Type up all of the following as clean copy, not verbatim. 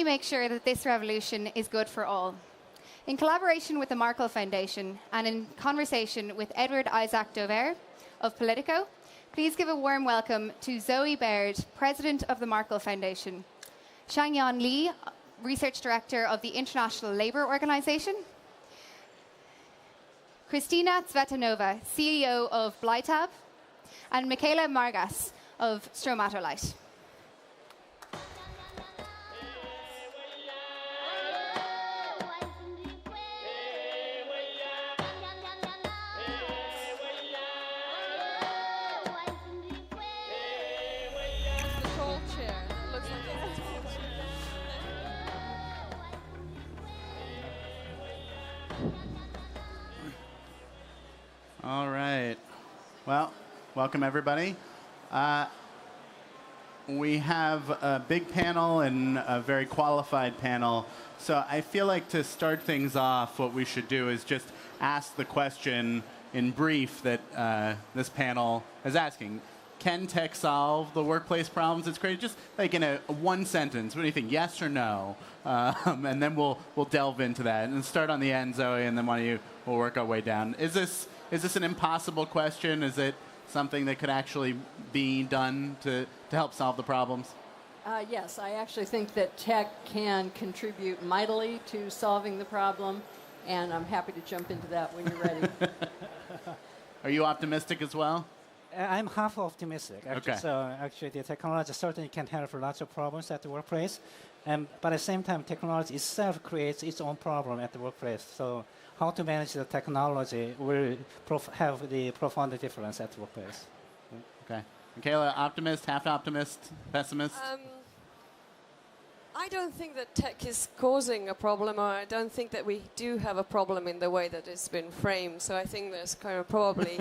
to make sure that this revolution is good for all. In collaboration with the Markle Foundation and in conversation with Edward Isaac Dovere of POLITICO, please give a warm welcome to Zoe Baird, President of the Markle Foundation, Sangheon Lee, Research Director of the International Labour Organization, Kristina Tsvetanova, CEO of Blitab, and Michela of Stromatolite. All right. Well, welcome everybody. We have a big panel and a very qualified panel. So I feel like to start things off, what we should do is just ask the question in brief that this panel is asking. Can tech solve the workplace problems it's created? Just like in a one sentence. What do you think? Yes or no? And then we'll delve into that. And start on the end, Zoe, and then we'll work our way down. Is this an impossible question? Is it something that could actually be done to help solve the problems? Yes, I actually think that tech can contribute mightily to solving the problem, and I'm happy to jump into that when you're ready. Are you optimistic as well? I'm half optimistic, actually. Okay. So actually, the technology certainly can help lots of problems at the workplace. But at the same time, technology itself creates its own problem at the workplace. So how to manage the technology will have the profound difference at the workplace. Okay. Michela, optimist, half optimist, pessimist? I don't think that tech is causing a problem, or I don't think that we do have a problem in the way that it's been framed. So I think there's kind of probably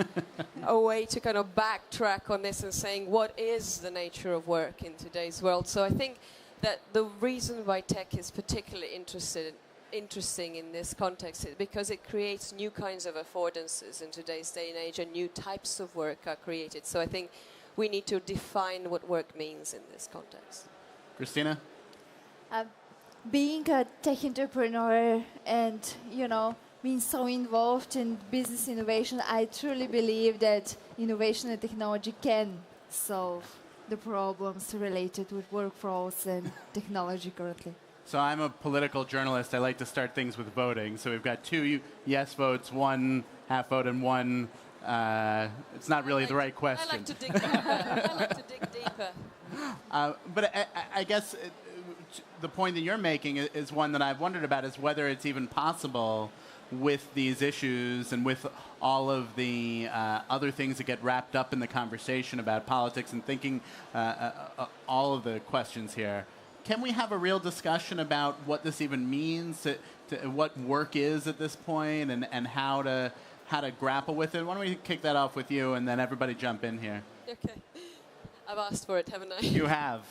a way to kind of backtrack on this and saying what is the nature of work in today's world. So I think that the reason why tech is particularly interesting in this context is because it creates new kinds of affordances in today's day and age, and new types of work are created. So I think we need to define what work means in this context. Kristina? Being a tech entrepreneur and, being so involved in business innovation, I truly believe that innovation and technology can solve the problems related with workforce and technology currently. So I'm a political journalist. I like to start things with voting. So we've got 2 yes votes, 1 half vote, and 1. It's not really the right question. I like to dig deeper. But I guess the point that you're making is one that I've wondered about, is whether it's even possible with these issues and with all of the other things that get wrapped up in the conversation about politics and thinking all of the questions here. Can we have a real discussion about what this even means, to what work is at this point, and how to grapple with it? Why don't we kick that off with you, and then everybody jump in here. Okay. I've asked for it, haven't I? You have.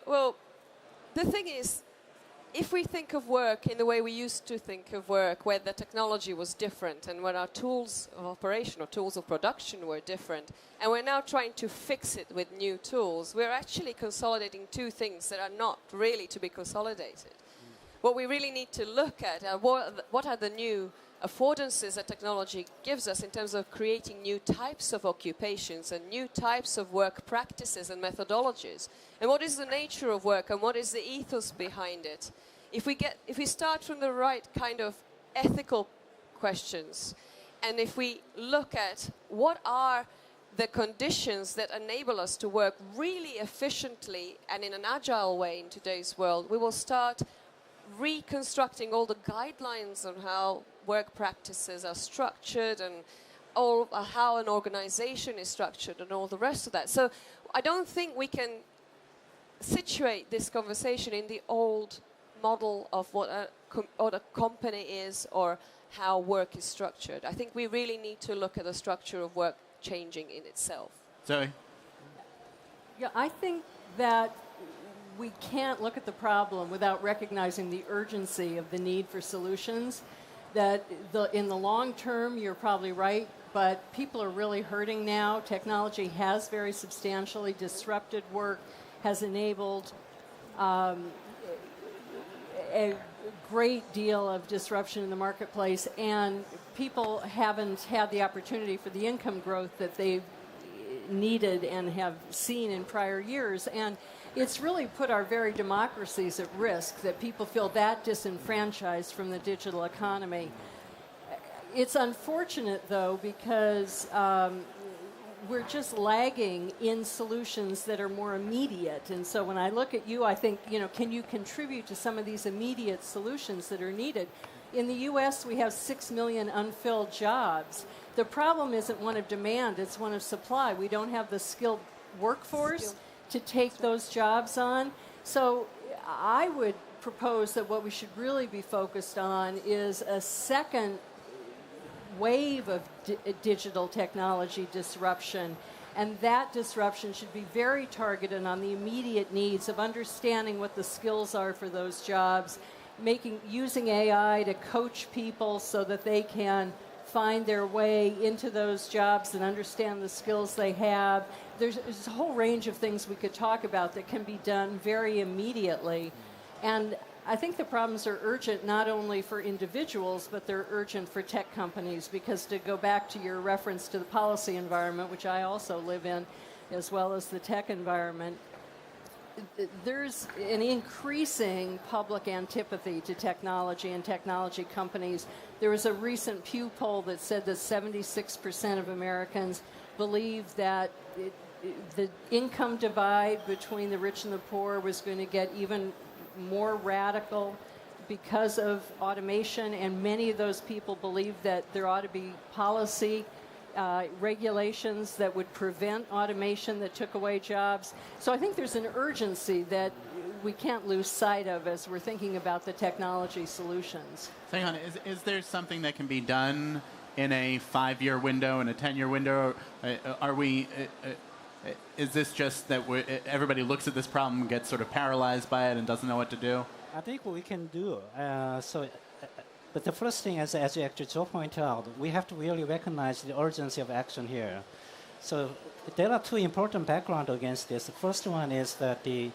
Well, the thing is, if we think of work in the way we used to think of work, where the technology was different and when our tools of operation or tools of production were different, and we're now trying to fix it with new tools, we're actually consolidating 2 things that are not really to be consolidated. What we really need to look at are what are the new affordances that technology gives us in terms of creating new types of occupations and new types of work practices and methodologies. And what is the nature of work, and what is the ethos behind it? If we start from the right kind of ethical questions, and if we look at what are the conditions that enable us to work really efficiently and in an agile way in today's world, we will start reconstructing all the guidelines on how work practices are structured and how an organization is structured and all the rest of that. So I don't think we can situate this conversation in the old model of what a company is or how work is structured. I think we really need to look at the structure of work changing in itself. Zoe? Yeah, I think that we can't look at the problem without recognizing the urgency of the need for solutions. That in the long term, you're probably right, but people are really hurting now. Technology has very substantially disrupted work, has enabled a great deal of disruption in the marketplace, and people haven't had the opportunity for the income growth that they've needed and have seen in prior years. And it's really put our very democracies at risk that people feel that disenfranchised from the digital economy. It's unfortunate, though, because we're just lagging in solutions that are more immediate. And so when I look at you, I think, can you contribute to some of these immediate solutions that are needed? In the U.S., we have 6 million unfilled jobs. The problem isn't one of demand, it's one of supply. We don't have the skilled workforce to take those jobs on. So I would propose that what we should really be focused on is a second wave of digital technology disruption, and that disruption should be very targeted on the immediate needs of understanding what the skills are for those jobs, using AI to coach people so that they can find their way into those jobs and understand the skills they have. There's a whole range of things we could talk about that can be done very immediately. And I think the problems are urgent not only for individuals, but they're urgent for tech companies, because to go back to your reference to the policy environment, which I also live in, as well as the tech environment, there's an increasing public antipathy to technology and technology companies. There was a recent Pew poll that said that 76% of Americans believe that the income divide between the rich and the poor was going to get even more radical because of automation, and many of those people believe that there ought to be policy regulations that would prevent automation that took away jobs. So I think there's an urgency that we can't lose sight of as we're thinking about the technology solutions. Sangheon, is there something that can be done in a 5-year window, in a 10-year window? Is this just that everybody looks at this problem and gets sort of paralyzed by it and doesn't know what to do? I think we can do. But the first thing, as you actually Joe pointed out, we have to really recognize the urgency of action here. So there are two important backgrounds against this. The first one is that the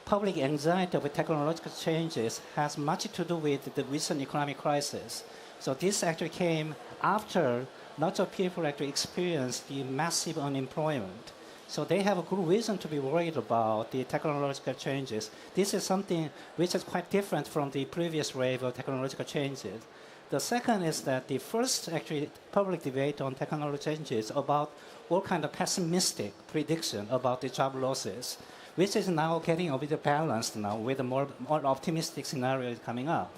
public anxiety of technological changes has much to do with the recent economic crisis. So this actually came after lots of people actually experienced the massive unemployment. So they have a good reason to be worried about the technological changes. This is something which is quite different from the previous wave of technological changes. The second is that the first actually public debate on technology changes about all kind of pessimistic prediction about the job losses, which is now getting a bit balanced now with a more optimistic scenario coming up.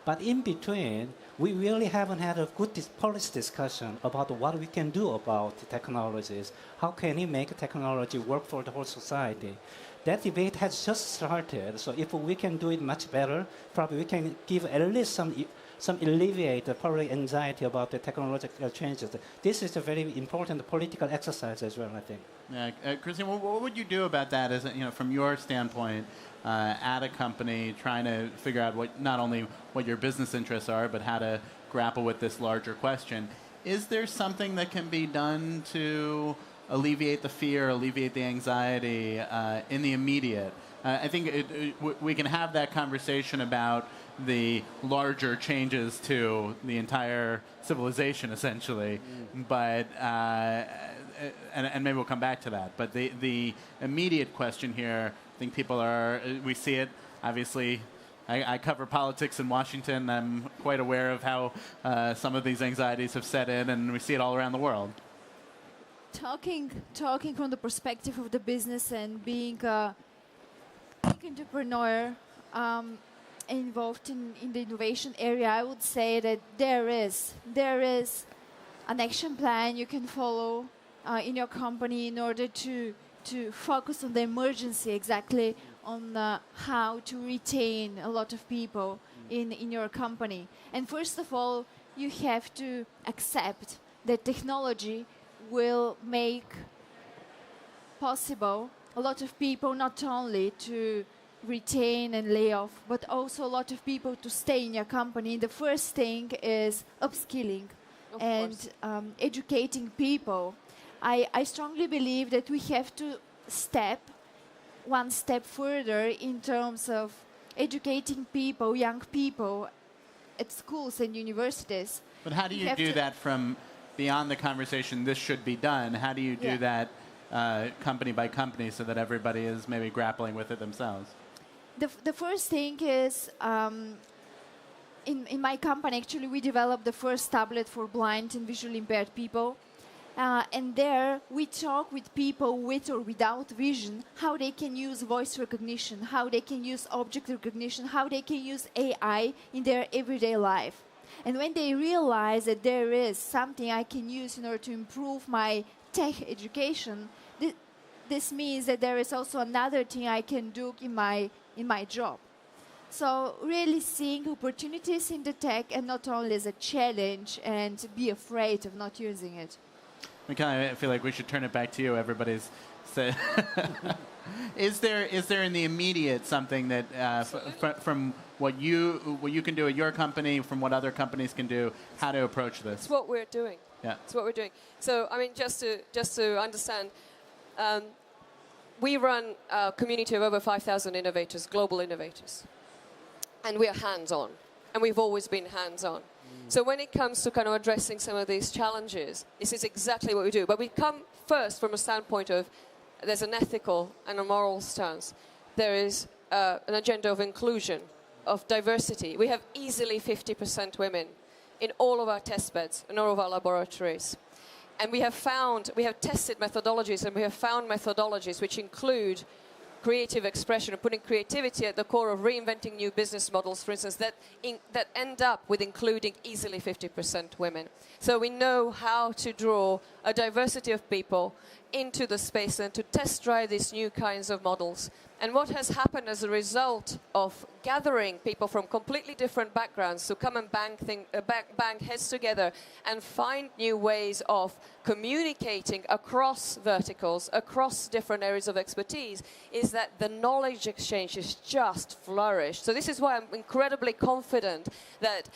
But in between, we really haven't had a good policy discussion about what we can do about the technologies. How can we make technology work for the whole society? That debate has just started. So if we can do it much better, probably we can give at least some alleviate the public anxiety about the technological changes. This is a very important political exercise as well, I think. Yeah, Kristina, what would you do about that? As from your standpoint, at a company, trying to figure out not only what your business interests are, but how to grapple with this larger question. Is there something that can be done to alleviate the fear, alleviate the anxiety in the immediate? I think we can have that conversation about the larger changes to the entire civilization, essentially, but and maybe we'll come back to that. But the immediate question here, I think we see it, obviously. I cover politics in Washington. I'm quite aware of how some of these anxieties have set in, and we see it all around the world. Talking from the perspective of the business and being a big entrepreneur involved in the innovation area, I would say that there is an action plan you can follow in your company in order to focus on the emergency, exactly on how to retain a lot of people in your company. And first of all, you have to accept that technology will make possible a lot of people not only to retain and lay off, but also a lot of people to stay in your company. The first thing is upskilling and educating people. I strongly believe that we have to step one step further in terms of educating people, young people, at schools and universities. But how do you do that from beyond the conversation, this should be done? How do you do that company by company so that everybody is maybe grappling with it themselves? The first thing is, in my company, actually, we developed the first tablet for blind and visually impaired people. And there we talk with people with or without vision, how they can use voice recognition, how they can use object recognition, how they can use AI in their everyday life. And when they realize that there is something I can use in order to improve my tech education, this means that there is also another thing I can do in my job. So really seeing opportunities in the tech and not only as a challenge and be afraid of not using it. Michela, I feel like we should turn it back to you. Everybody's said. Is there in the immediate something that from what you can do at your company, from what other companies can do, how to approach this? It's what we're doing. Yeah. It's what we're doing. So I mean, just to understand, we run a community of over 5,000 innovators, global innovators, and we are hands-on, and we've always been hands-on. So when it comes to kind of addressing some of these challenges, this is exactly what we do. But we come first from a standpoint of there's an ethical and a moral stance. There is an agenda of inclusion, of diversity. We have easily 50% women in all of our test beds, in all of our laboratories. And we have tested methodologies, and we have found methodologies which include creative expression and putting creativity at the core of reinventing new business models, for instance, that end up with including easily 50% women. So we know how to draw a diversity of people into the space and to test drive these new kinds of models. And what has happened as a result of gathering people from completely different backgrounds to come and bang heads together and find new ways of communicating across verticals, across different areas of expertise, is that the knowledge exchange is just flourished. So this is why I'm incredibly confident that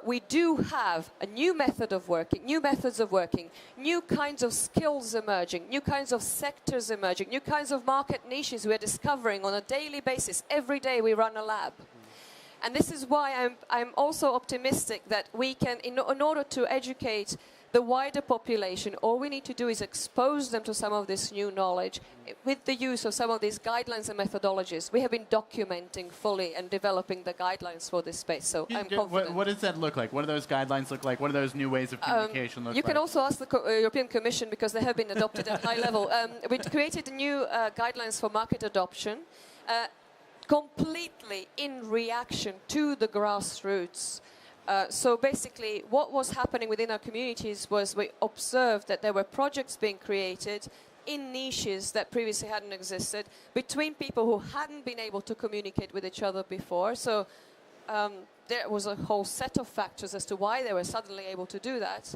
we do have a new method of working, new methods of working, new kinds of skills emerging, new kinds of sectors emerging, new kinds of market niches we're discovering on a daily basis. Every day we run a lab. And this is why I'm also optimistic that we can, in order to educate the wider population, all we need to do is expose them to some of this new knowledge with the use of some of these guidelines and methodologies. We have been documenting fully and developing the guidelines for this space, so I'm confident. What does that look like? What do those guidelines look like? What do those new ways of communication look like? You can also ask the European Commission, because they have been adopted at high level. We created new guidelines for market adoption, completely in reaction to the grassroots. So basically, what was happening within our communities was we observed that there were projects being created in niches that previously hadn't existed between people who hadn't been able to communicate with each other before. So there was a whole set of factors as to why they were suddenly able to do that,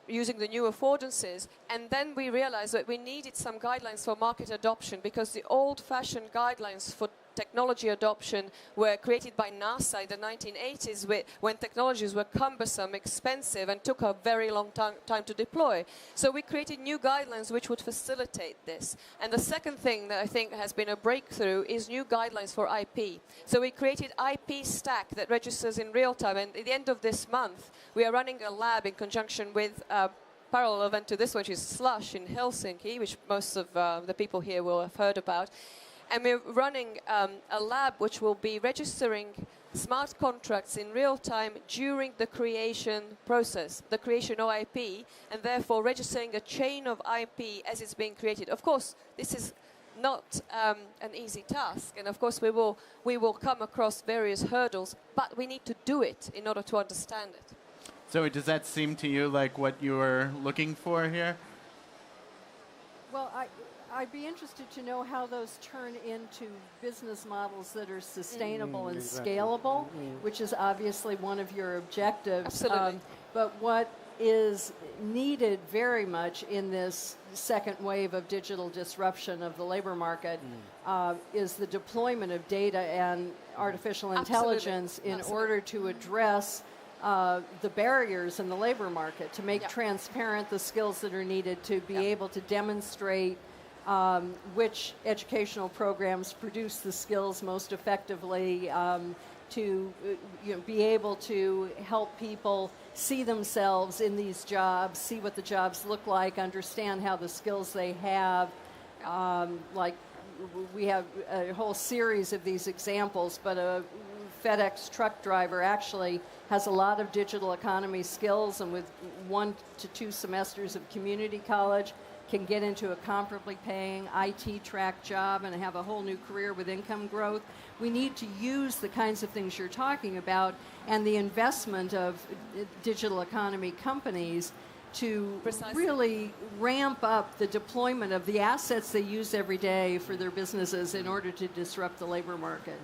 using the new affordances. And then we realized that we needed some guidelines for market adoption, because the old-fashioned guidelines for technology adoption were created by NASA in the 1980s when technologies were cumbersome, expensive, and took a very long time to deploy. So we created new guidelines which would facilitate this. And the second thing that I think has been a breakthrough is new guidelines for IP. So we created IP stack that registers in real time. And at the end of this month, we are running a lab in conjunction with parallel event to this one, which is Slush in Helsinki, which most of the people here will have heard about. And we're running a lab which will be registering smart contracts in real time during the creation process, the creation of IP, and therefore registering a chain of IP as it's being created. Of course, this is not an easy task, and of course we will come across various hurdles, but we need to do it in order to understand it. So does that seem to you like what you were looking for here? Well, I'd be interested to know how those turn into business models that are sustainable and scalable, which is obviously one of your objectives. Absolutely. But what is needed very much in this second wave of digital disruption of the labor market is the deployment of data and artificial intelligence in order to address the barriers in the labor market, to make transparent the skills that are needed to be able to demonstrate which educational programs produce the skills most effectively to be able to help people see themselves in these jobs, see what the jobs look like, understand how the skills they have. Like we have a whole series of these examples, but a FedEx truck driver actually has a lot of digital economy skills, and with 1 to 2 semesters of community college can get into a comparably paying IT track job and have a whole new career with income growth. We need to use the kinds of things you're talking about and the investment of digital economy companies to really ramp up the deployment of the assets they use every day for their businesses in order to disrupt the labor market.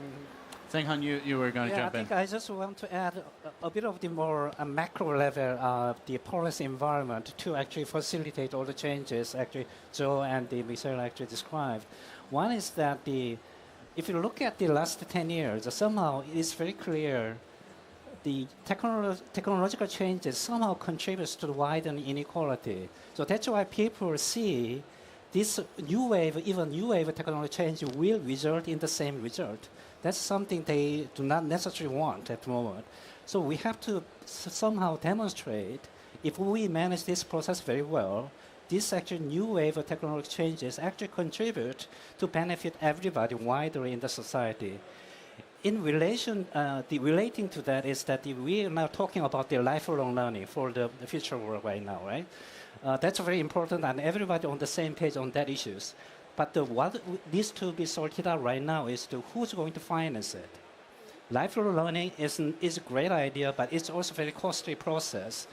Sangheon, you were going to jump in. I think I just want to add a bit of the more macro level of the policy environment to actually facilitate all the changes actually Joe and Michela actually described. One is that if you look at the last 10 years, somehow it is very clear the technological changes somehow contributes to the widening inequality. So that's why people see this new wave technology change will result in the same result. That's something they do not necessarily want at the moment. So we have to somehow demonstrate, if we manage this process very well, this actually new wave of technology changes actually contribute to benefit everybody wider in the society. In relation, relating to that is that we are now talking about the lifelong learning for the future world right now, right? That's very important, and everybody on the same page on that issues. But what needs to be sorted out right now is who's going to finance it. Lifelong learning is a great idea, but it's also a very costly process.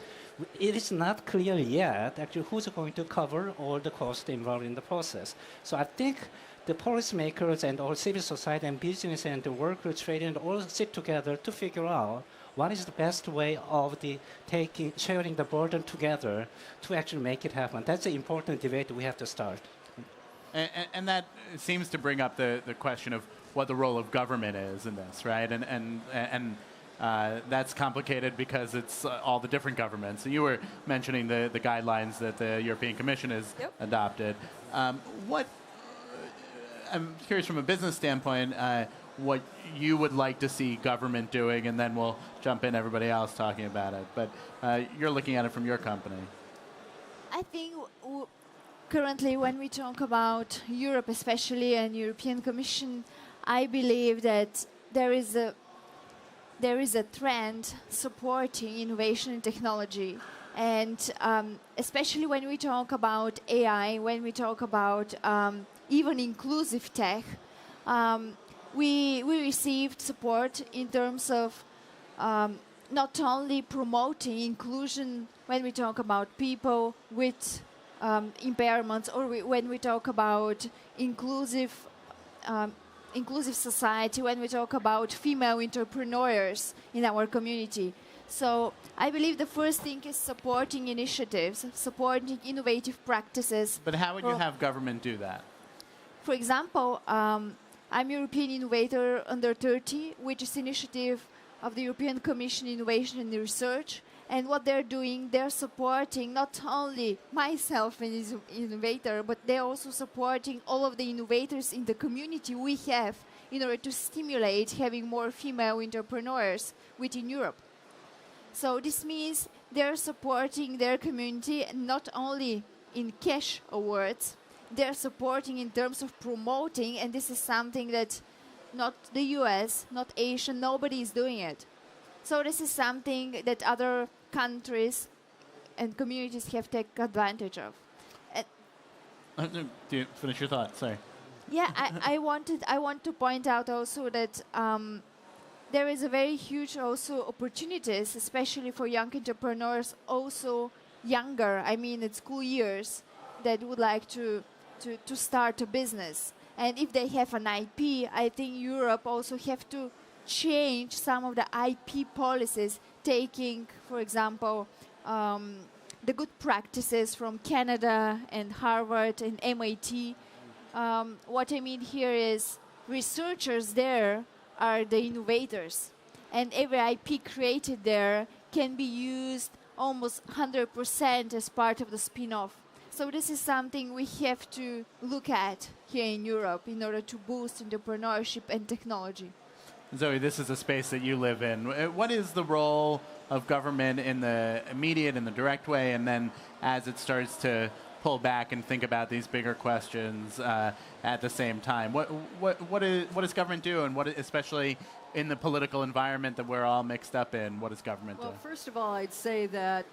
It is not clear yet actually who's going to cover all the costs involved in the process. So I think the policymakers and all civil society and business and the workers, trade and all sit together to figure out what is the best way of sharing the burden together to actually make it happen. That's an important debate we have to start. And that seems to bring up the question of what the role of government is in this, right? And that's complicated because it's all the different governments. So you were mentioning the guidelines that the European Commission has adopted. I'm curious from a business standpoint, what you would like to see government doing, and then we'll jump in everybody else talking about it. But you're looking at it from your company. I think currently when we talk about Europe especially and European Commission, I believe that there is a trend supporting innovation and technology. And especially when we talk about AI, when we talk about even inclusive tech, we received support in terms of not only promoting inclusion when we talk about people with impairments, or when we talk about inclusive society, when we talk about female entrepreneurs in our community. So I believe the first thing is supporting initiatives, supporting innovative practices. But how would you have government do that? For example, I'm European Innovator Under 30, which is initiative of the European Commission Innovation and Research. And what they're doing, they're supporting not only myself as an innovator, but they're also supporting all of the innovators in the community we have in order to stimulate having more female entrepreneurs within Europe. So this means they're supporting their community not only in cash awards, they're supporting in terms of promoting, and this is something that not the US, not Asia, nobody is doing it. So this is something that other countries and communities have taken advantage of. Do you finish your thought? Sorry. Yeah, I want to point out also that there is a very huge also opportunities, especially for young entrepreneurs, also younger, I mean at school years, that would like to start a business. And if they have an IP, I think Europe also have to change some of the IP policies, taking, for example, the good practices from Canada and Harvard and MIT. What I mean here is researchers there are the innovators, and every IP created there can be used almost 100% as part of the spin-off. So this is something we have to look at here in Europe in order to boost entrepreneurship and technology. Zoe, this is a space that you live in. What is the role of government in the immediate and the direct way, and then as it starts to pull back and think about these bigger questions at the same time? What does government do, and especially in the political environment that we're all mixed up in, what does government do? Well, first of all, I'd say that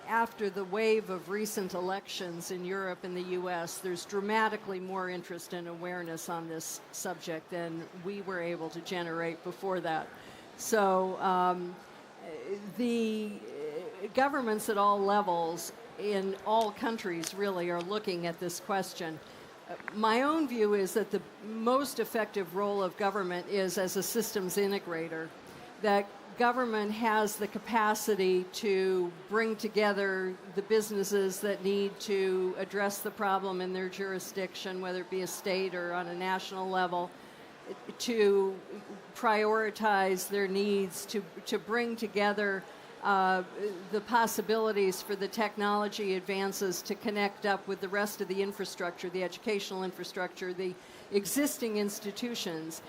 after the wave of recent elections in Europe and the U.S., there's dramatically more interest and awareness on this subject than we were able to generate before that. So the governments at all levels in all countries really are looking at this question. My own view is that the most effective role of government is as a systems integrator, that government has the capacity to bring together the businesses that need to address the problem in their jurisdiction, whether it be a state or on a national level, to prioritize their needs, to bring together the possibilities for the technology advances to connect up with the rest of the infrastructure, the educational infrastructure, the existing institutions.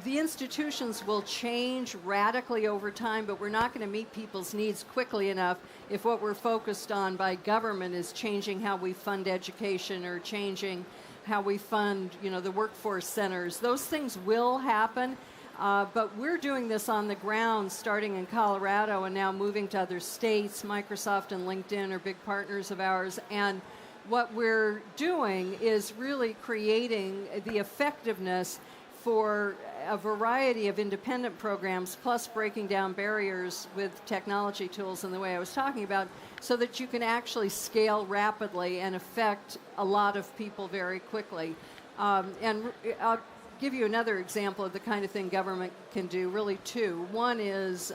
The institutions will change radically over time, but we're not going to meet people's needs quickly enough if what we're focused on by government is changing how we fund education or changing how we fund, the workforce centers. Those things will happen, but we're doing this on the ground, starting in Colorado and now moving to other states. Microsoft and LinkedIn are big partners of ours, and what we're doing is really creating the effectiveness for a variety of independent programs, plus breaking down barriers with technology tools in the way I was talking about, so that you can actually scale rapidly and affect a lot of people very quickly. And I'll give you another example of the kind of thing government can do, really two. One is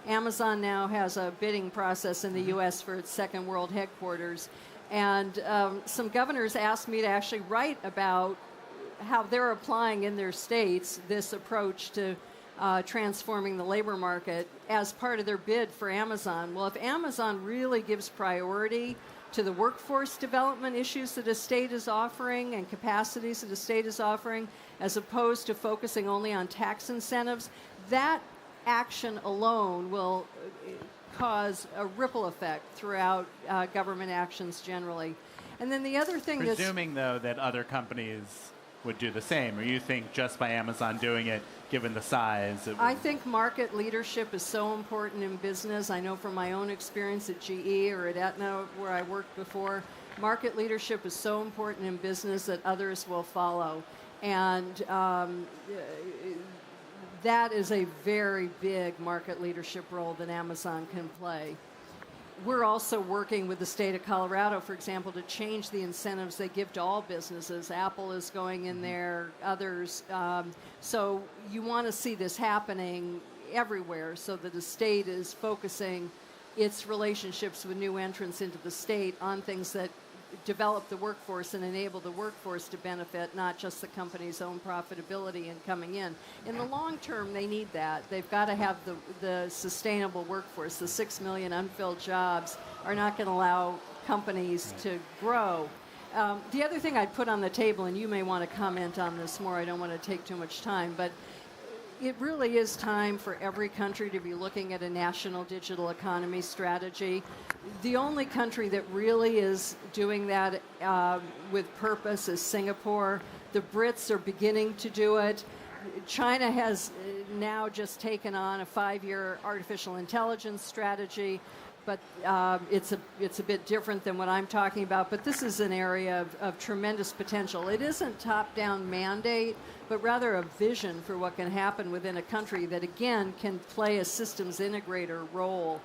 Amazon now has a bidding process in the U.S. for its second world headquarters. And some governors asked me to actually write about how they're applying in their states this approach to transforming the labor market as part of their bid for Amazon. Well, if Amazon really gives priority to the workforce development issues that a state is offering and capacities that a state is offering, as opposed to focusing only on tax incentives, that action alone will cause a ripple effect throughout government actions generally. And then the other thing Presuming, though, that other companies would do the same, or you think just by Amazon doing it, given the size? I think market leadership is so important in business. I know from my own experience at GE or at Aetna, where I worked before, market leadership is so important in business that others will follow. And that is a very big market leadership role that Amazon can play. We're also working with the state of Colorado, for example, to change the incentives they give to all businesses. Apple is going in there, others. So you want to see this happening everywhere so that the state is focusing its relationships with new entrants into the state on things that develop the workforce and enable the workforce to benefit, not just the company's own profitability in coming in. In the long term, they need that. They've got to have the sustainable workforce. The 6 million unfilled jobs are not going to allow companies to grow. The other thing I'd put on the table, and you may want to comment on this more, I don't want to take too much time, but it really is time for every country to be looking at a national digital economy strategy. The only country that really is doing that with purpose is Singapore. The Brits are beginning to do it. China has now just taken on a 5-year artificial intelligence strategy, but it's a bit different than what I'm talking about. But this is an area of tremendous potential. It isn't top-down mandate, but rather a vision for what can happen within a country that, again, can play a systems integrator role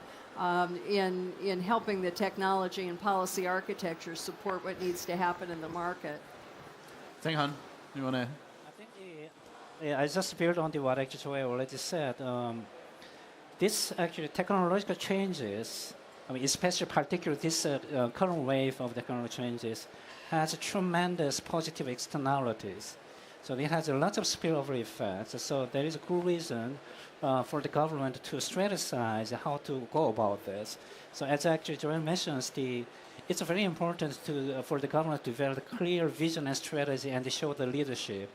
in helping the technology and policy architecture support what needs to happen in the market. Sangheon, you want to? I think I just build on what actually Joy already said. This actually technological changes, especially particularly this current wave of technological changes, has tremendous positive externalities. So it has a lot of spillover effects. So there is a good reason for the government to strategize how to go about this. So as actually Joanne mentions, the it's very important for the government to develop a clear vision and strategy and to show the leadership.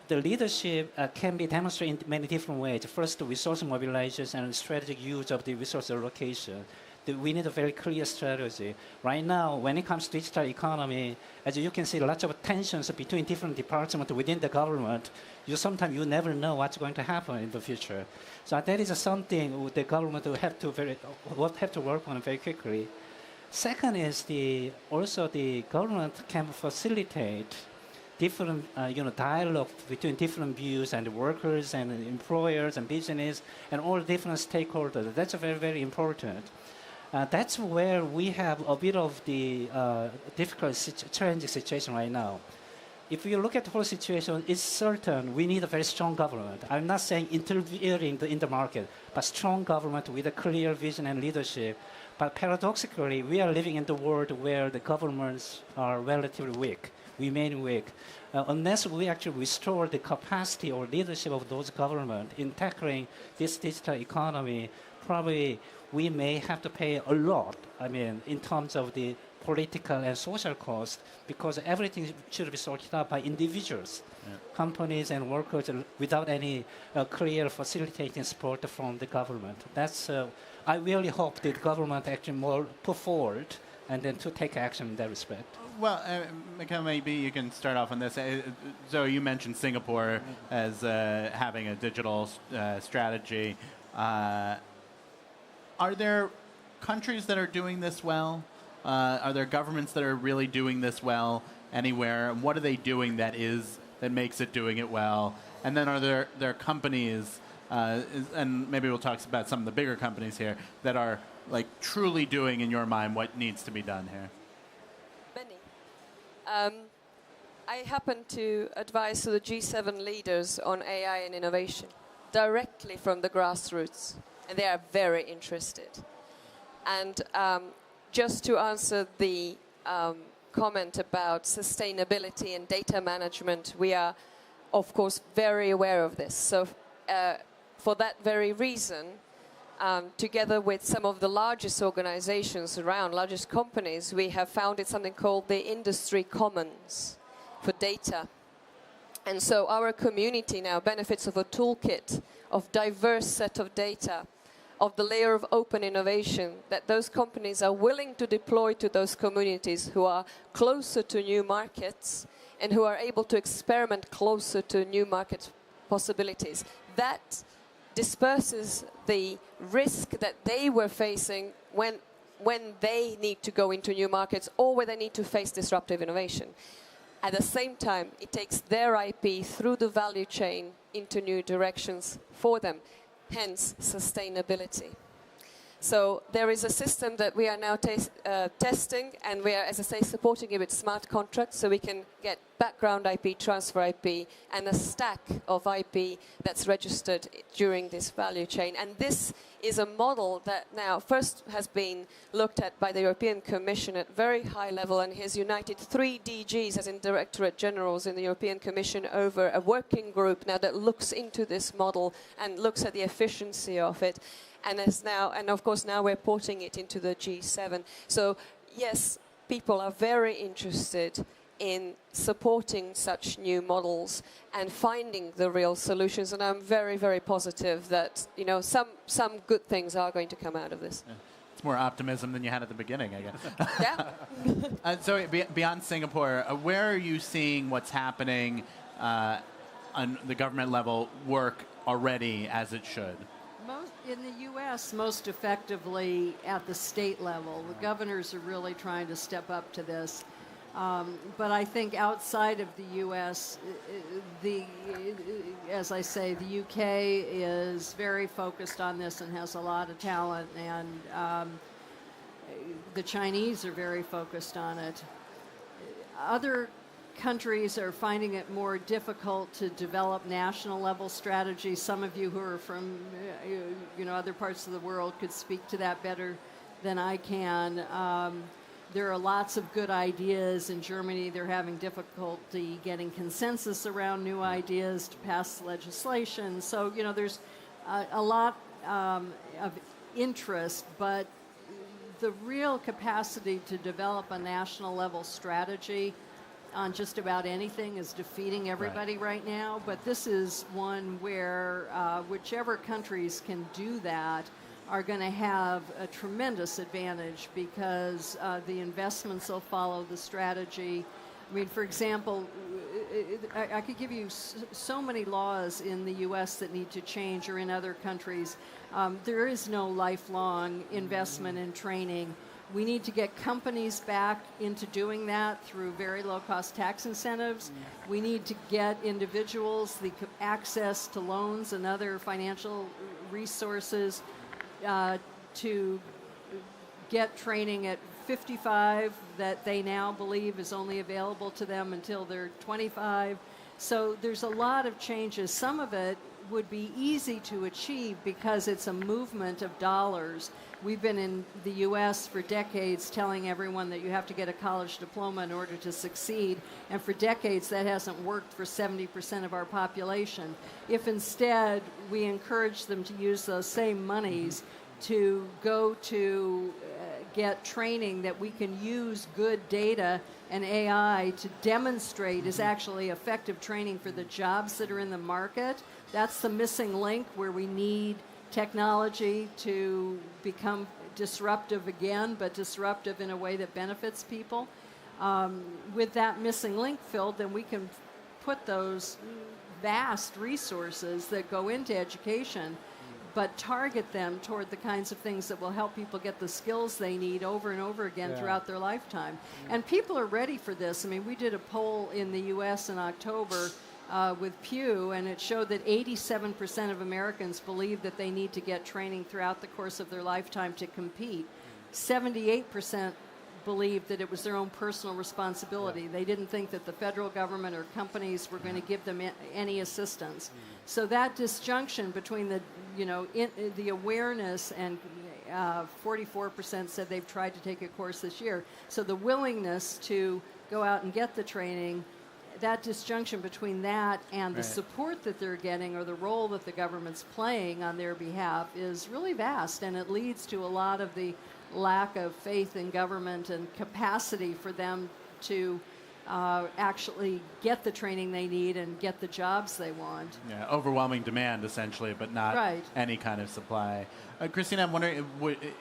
The leadership can be demonstrated in many different ways. First, the resource mobilization and strategic use of the resource allocation. We need a very clear strategy. Right now, when it comes to digital economy, as you can see, lots of tensions between different departments within the government. Sometimes you never know what's going to happen in the future. So that is something the government will have to work on very quickly. Second is also the government can facilitate different dialogue between different views and workers and employers and business and all different stakeholders. That's very, very important. That's where we have a bit of the difficult, challenging situation right now. If you look at the whole situation, it's certain we need a very strong government. I'm not saying interfering in the market, but strong government with a clear vision and leadership. But paradoxically, we are living in the world where the governments are relatively weak, remain weak. Unless we actually restore the capacity or leadership of those governments in tackling this digital economy, probably we may have to pay a lot, in terms of the political and social cost, because everything should be sorted out by individuals, companies and workers, without any clear facilitating support from the government. I really hope that the government actually more put forward and then to take action in that respect. Well, Michela, maybe you can start off on this. Zoe, you mentioned Singapore as having a digital strategy. Are there countries that are doing this well? Are there governments that are really doing this well anywhere? And what are they doing that makes it doing it well? And then are there companies, and maybe we'll talk about some of the bigger companies here, that are like truly doing, in your mind, what needs to be done here? Many. I happen to advise the G7 leaders on AI and innovation directly from the grassroots. And they are very interested. And just to answer the comment about sustainability and data management, we are, of course, very aware of this. So for that very reason, together with some of the largest organizations around, largest companies, we have founded something called the Industry Commons for data. And so our community now benefits of a toolkit of diverse set of data, of the layer of open innovation that those companies are willing to deploy to those communities who are closer to new markets and who are able to experiment closer to new market possibilities. That disperses the risk that they were facing when they need to go into new markets or when they need to face disruptive innovation. At the same time, it takes their IP through the value chain into new directions for them. Hence, sustainability. So there is a system that we are now testing, and we are, as I say, supporting it with smart contracts, so we can get background IP, transfer IP, and a stack of IP that's registered during this value chain. And this is a model that now first has been looked at by the European Commission at very high level, and has united 3 DGs, as in Directorate Generals in the European Commission, over a working group now that looks into this model and looks at the efficiency of it. And of course now we're porting it into the G7. So yes, people are very interested in supporting such new models and finding the real solutions. And I'm very, very positive that some good things are going to come out of this. Yeah. It's more optimism than you had at the beginning, I guess. Yeah. So beyond Singapore, where are you seeing what's happening on the government level work already as it should? In the U.S., most effectively at the state level. The governors are really trying to step up to this. But I think outside of the U.S., as I say, the U.K. is very focused on this and has a lot of talent, and the Chinese are very focused on it. Other countries are finding it more difficult to develop national level strategies. Some of you who are from other parts of the world could speak to that better than I can. There are lots of good ideas. In Germany, they're having difficulty getting consensus around new ideas to pass legislation. So, there's a lot of interest, but the real capacity to develop a national level strategy on just about anything is defeating everybody right now. But this is one where whichever countries can do that are going to have a tremendous advantage because the investments will follow the strategy. I mean, for example, I could give you so many laws in the U.S. that need to change or in other countries. There is no lifelong investment in training. We need to get companies back into doing that through very low-cost tax incentives. We need to get individuals the access to loans and other financial resources to get training at 55 that they now believe is only available to them until they're 25. So there's a lot of changes. Some of it would be easy to achieve because it's a movement of dollars. We've been in the U.S. for decades telling everyone that you have to get a college diploma in order to succeed, and for decades that hasn't worked for 70% of our population. If instead we encourage them to use those same monies to go to get training that we can use good data and AI to demonstrate is actually effective training for the jobs that are in the market, that's the missing link where we need technology to become disruptive again, but disruptive in a way that benefits people. With that missing link filled, then we can put those vast resources that go into education, but target them toward the kinds of things that will help people get the skills they need over and over again throughout their lifetime. And people are ready for this. I mean, we did a poll in the U.S. in October with Pew, and it showed that 87% of Americans believe that they need to get training throughout the course of their lifetime to compete. 78% believed that it was their own personal responsibility. They didn't think that the federal government or companies were going to give them any assistance. So that disjunction between the, the awareness and 44% said they've tried to take a course this year. So the willingness to go out and get the training, that disjunction between that and the support that they're getting or the role that the government's playing on their behalf is really vast, and it leads to a lot of the lack of faith in government and capacity for them to actually get the training they need and get the jobs they want. Yeah, overwhelming demand, essentially, but not any kind of supply. Kristina, I'm wondering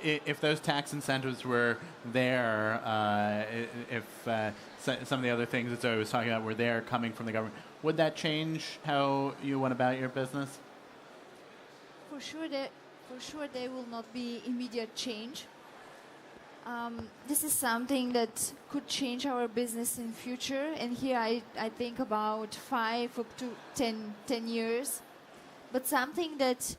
if those tax incentives were there, if some of the other things that Zoe was talking about were there coming from the government, would that change how you went about your business? For sure, there will not be immediate change. This is something that could change our business in future, and here I think about 5 up to 10 years. But something that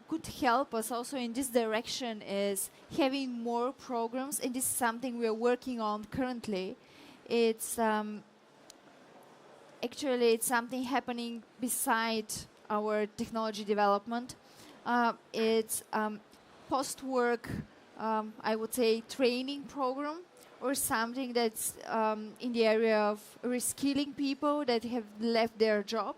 could help us also in this direction is having more programs, and this is something we are working on currently. It's actually it's something happening beside our technology development. It's post-work, I would say, training program or something that's in the area of reskilling people that have left their job.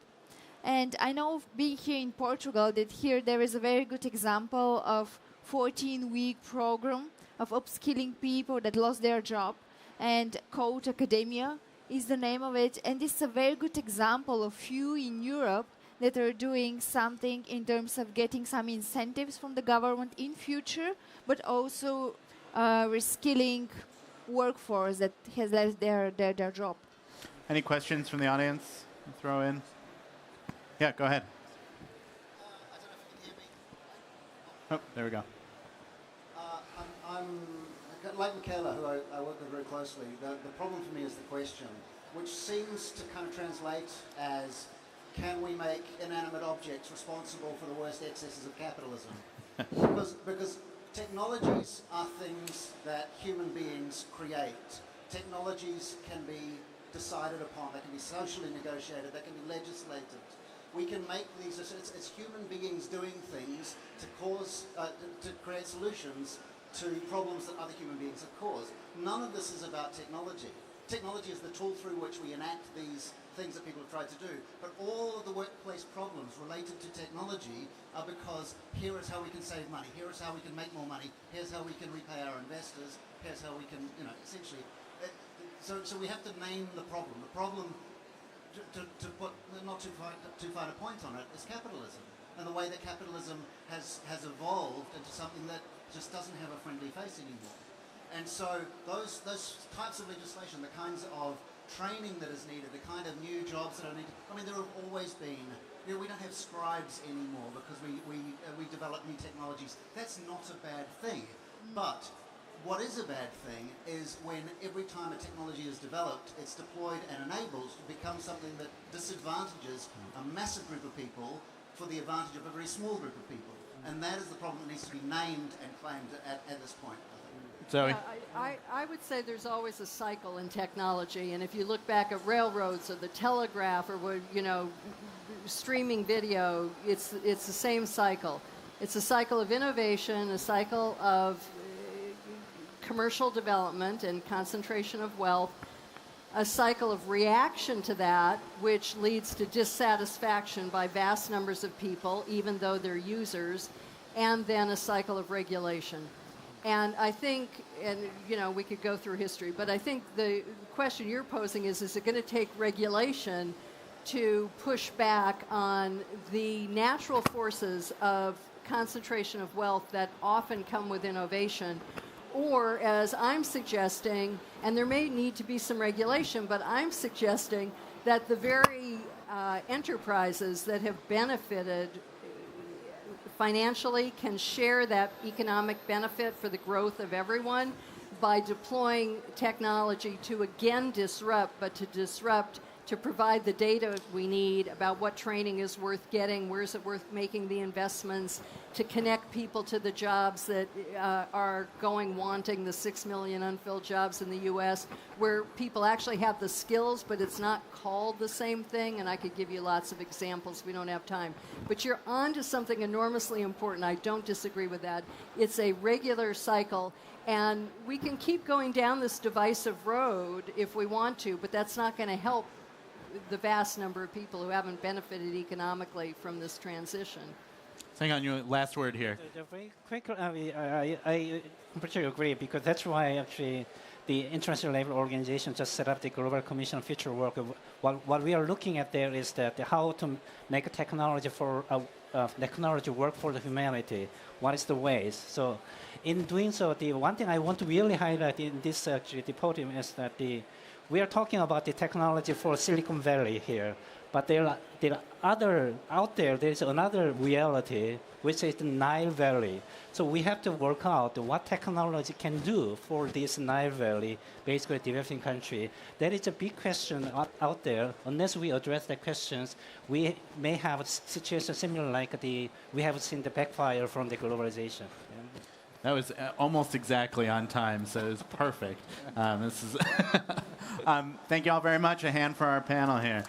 And I know, being here in Portugal, that here there is a very good example of 14-week program of upskilling people that lost their job, and Code Academia is the name of it. And this is a very good example of few in Europe that are doing something in terms of getting some incentives from the government in future, but also reskilling workforce that has left their job. Any questions from the audience? Throw in. Yeah, go ahead. I don't know if you can hear me. Oh, there we go. I'm like Michela, who I work with very closely. The problem for me is the question, which seems to kind of translate as, can we make inanimate objects responsible for the worst excesses of capitalism? because technologies are things that human beings create. Technologies can be decided upon, they can be socially negotiated, they can be legislated. We can make these, it's human beings doing things to create solutions to problems that other human beings have caused. None of this is about technology. Technology is the tool through which we enact these things that people have tried to do. But all of the workplace problems related to technology are because here is how we can save money, here is how we can make more money, here's how we can repay our investors, here's how we can, essentially. So we have to name the problem. The problem, to put not too fine a point on it, is capitalism. And the way that capitalism has evolved into something that just doesn't have a friendly face anymore. And so those types of legislation, the kinds of training that is needed, the kind of new jobs that are needed, there have always been, we don't have scribes anymore because we develop new technologies. That's not a bad thing. But what is a bad thing is when every time a technology is developed, it's deployed and enabled to become something that disadvantages a massive group of people for the advantage of a very small group of people. And that is the problem that needs to be named and claimed at this point. Zoe? Yeah, I would say there's always a cycle in technology, and if you look back at railroads or the telegraph or streaming video, it's the same cycle. It's a cycle of innovation, a cycle of commercial development and concentration of wealth, a cycle of reaction to that, which leads to dissatisfaction by vast numbers of people, even though they're users, and then a cycle of regulation. And I think, we could go through history, but I think the question you're posing is it going to take regulation to push back on the natural forces of concentration of wealth that often come with innovation? Or, as I'm suggesting, and there may need to be some regulation, but I'm suggesting that the very enterprises that have benefited financially can share that economic benefit for the growth of everyone by deploying technology to again disrupt, but to disrupt to provide the data we need about what training is worth getting, where is it worth making the investments, to connect people to the jobs that are wanting the 6 million unfilled jobs in the U.S., where people actually have the skills, but it's not called the same thing, and I could give you lots of examples. We don't have time. But you're on to something enormously important. I don't disagree with that. It's a regular cycle, and we can keep going down this divisive road if we want to, but that's not going to help the vast number of people who haven't benefited economically from this transition. Sangheon, your last word here. Very quick, I completely agree, because that's why actually the international labor organization just set up the Global Commission on Future Work. What we are looking at there is that how to make a technology for technology work for the humanity. What is the ways? So, in doing so, the one thing I want to really highlight in this the podium is that we are talking about the technology for Silicon Valley here, but there are other out there. There's another reality, which is the Nile Valley. So we have to work out what technology can do for this Nile Valley, basically developing country. That is a big question out there. Unless we address the questions, we may have a situation similar like we have seen the backfire from the globalization. Yeah. That was almost exactly on time, so it was perfect. Thank you all very much. A hand for our panel here.